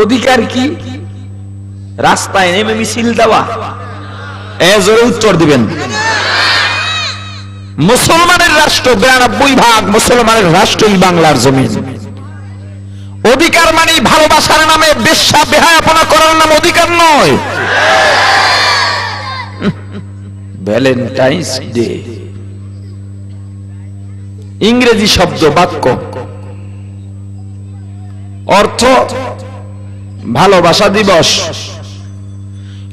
অধিকার কি? রাস্তায় নেমে মিছিল দেওয়া? জোরে উত্তর দিবেন। মুসলমানের রাষ্ট্র, 92% মুসলমানের রাষ্ট্রই বাংলার জমিন। অধিকার মানে ভালোবাসার নামে বেশ্যা বেহায়াপনা করার নাম অধিকার নয়। ভ্যালেন্টাইন্স ডে ইংরেজি শব্দ, বাক্য, অর্থ ভালোবাসা দিবস।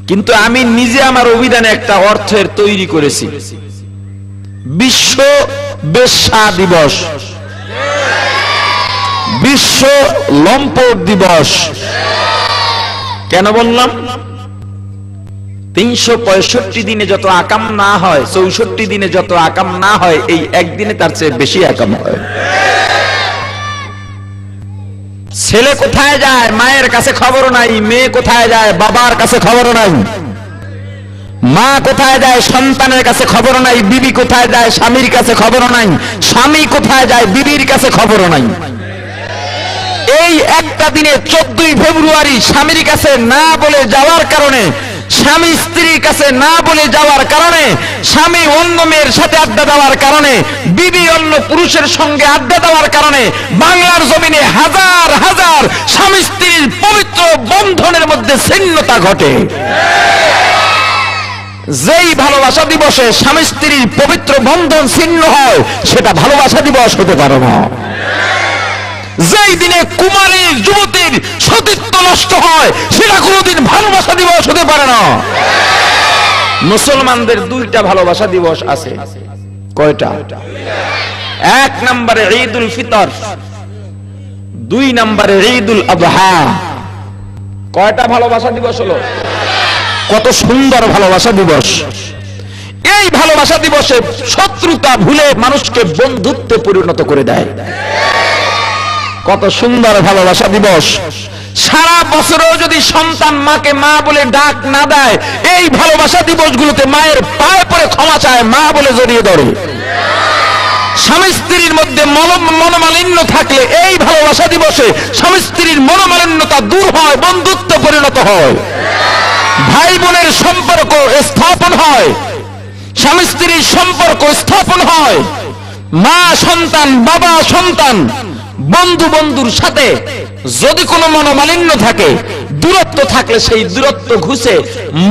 কিন্তু আমি নিজে আমার অভিধানে একটা অর্থের তৈরি করেছি, বিশ্ব বেশ্যা দিবস, বিশ্ব লম্পট দিবস। কেন বললাম? 365 দিনে যত আকাম না হয়, 64 দিনে যত আকাম না হয়, এই একদিনে তার চেয়ে বেশি আকাম হয়। ছেলে কোথায় যায় মায়ের কাছে খবর নাই, মেয়ে কোথায় যায় বাবার কাছে খবর নাই, মা কোথায় যায় সন্তানের কাছে খবর নাই, বিবি কোথায় যায় স্বামীর কাছে খবর নাই, স্বামী কোথায় যায় বিবির কাছে খবর নাই। এই একটা দিনে 14 ফেব্রুয়ারি স্বামীর কাছে না বলে যাওয়ার কারণে, স্বামী স্ত্রীর কাছে না বলে যাওয়ার কারণে, স্বামী অন্য মেয়ের সাথে আড্ডা দেওয়ার কারণে, বিবি অন্য পুরুষের সঙ্গে আড্ডা দেওয়ার কারণে বাংলার জমিনে হাজার হাজার স্বামী স্ত্রীর পবিত্র বন্ধনের মধ্যে ছিন্নতা ঘটে। যেই ভালোবাসা দিবসে স্বামী স্ত্রীর পবিত্র বন্ধন ছিন্ন হয়, সেটা ভালোবাসা দিবস হতে পারে না। যেই দিনে কুমারীর যুবতীর সতীত্ব নষ্ট হয়, সেটা কোনোদিন ভালোবাসা দিবস হতে পারে না। মুসলমানদের 2টা ভালোবাসা দিবস আছে। কয়টা? 1 নম্বরে ঈদুল ফিতর, 2 নম্বরে ঈদুল আযহা। কয়টা ভালোবাসা দিবস হলো? কত সুন্দর ভালোবাসা দিবস! এই ভালোবাসা দিবসে শত্রুতা ভুলে মানুষকে বন্ধুত্বে পরিণত করে দেয়। কত সুন্দর ভালোবাসা দিবস! সারা বছরেও যদি সন্তান মাকে মা বলে ডাক না দেয়, এই ভালোবাসা দিবসগুলোতে মায়ের পায়ে পড়ে ক্ষমা চায়, মা বলে জড়িয়ে ধরে। স্বামী স্ত্রীর মধ্যে মনোমালিন্য থাকলে এই ভালোবাসা দিবসে স্বামী স্ত্রীর মনোমালিন্যতা দূর হয়, বন্ধুত্ব পরিণত হয়, ভাই বোনের সম্পর্ক স্থাপন হয়, স্বামী স্ত্রীর সম্পর্ক স্থাপন হয়, মা সন্তান, বাবা সন্তান, বন্ধু বন্ধুর সাথে যদি কোনো মনোমালিন্য থাকে, দূরত্ব থাকলে সেই দূরত্ব ঘুষে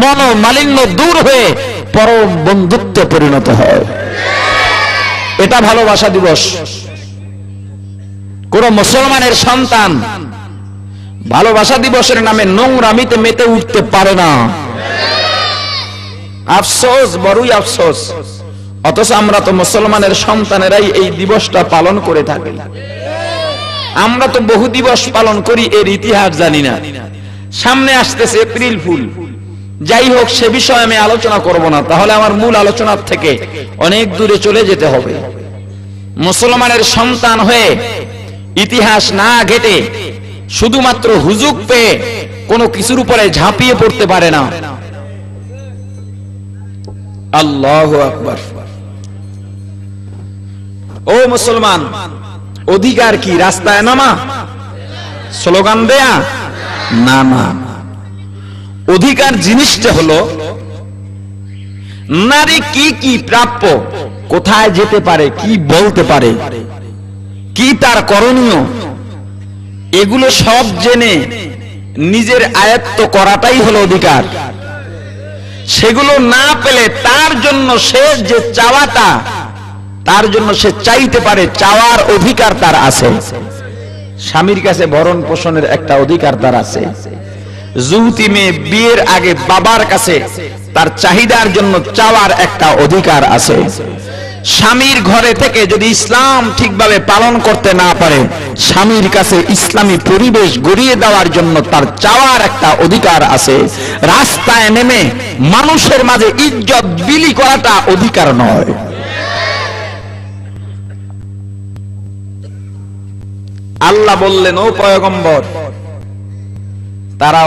মনোমালিন্য দূর হয়ে পরম বন্ধুত্বে পরিণত হয়। এটা ভালোবাসা দিবস। কোন মুসলমানের সন্তান ভালোবাসা দিবসের নামে নোংরামিতে মেতে উঠতে পারে না। আফসোস, বড়ই আফসোস। অথচ আমরা তো মুসলমানের সন্তানেরাই এই দিবসটা পালন করে থাকি। আমরা তো বহু দিবস পালন করি, এর ইতিহাস জানি না। সামনে আসতেছে এপ্রিল ফুল, যাই হোক সে বিষয়ে আমি আলোচনা করব না, তাহলে আমার মূল আলোচনার থেকে অনেক দূরে চলে যেতে হবে। মুসলমানের সন্তান হয়ে ইতিহাস না ঘেটে শুধুমাত্র হুজুগ পেয়ে কোনো কিছুর উপরে ঝাঁপিয়ে পড়তে পারে না। আল্লাহু আকবার। ও মুসলমান, অধিকার কি? রাস্তায় নামা, স্লোগান দেয়া? না না। অধিকার জিনিসটা হলো নারী কি কি প্রাপ্য, কোথায় যেতে পারে, কি বলতে পারে, কি তার করণীয়, এগুলো সব জেনে নিজের আয়ত্ত করাটাই হলো অধিকার। সেগুলো না পেলে তার জন্য সে যে চাওয়াটা, তার জন্য সে চাইতে পারে, চাওয়ার অধিকার তার আছে। স্বামীর কাছে ভরণ পোষণের একটা অধিকার তার আছে। যুবতী মেয়ে বিয়ের আগে বাবার কাছে তার চাহিদার জন্য চাওয়ার একটা অধিকার আছে। স্বামীর ঘরে থেকে যদি ইসলাম ঠিকভাবে পালন করতে না পারে, স্বামীর কাছে ইসলামী পরিবেশ গড়িয়ে দেওয়ার জন্য তার চাওয়ার একটা অধিকার আছে। রাস্তায় নেমে মানুষের মাঝে ইজ্জত বিলি করাটা অধিকার নয়। আল্লাহ বললেন, ও পয়গম্বর, তারা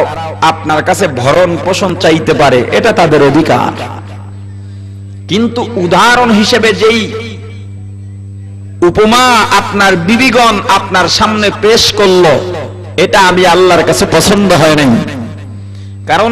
আপনার কাছে ভরণ পোষণ চাইতে পারে, এটা তাদের অধিকার। কিন্তু উদাহরণ হিসেবে যেই উপমা আপনার বিবিগণ আপনার সামনে পেশ করলো, এটা আমি আল্লাহর কাছে পছন্দ হয় নাই। কারণ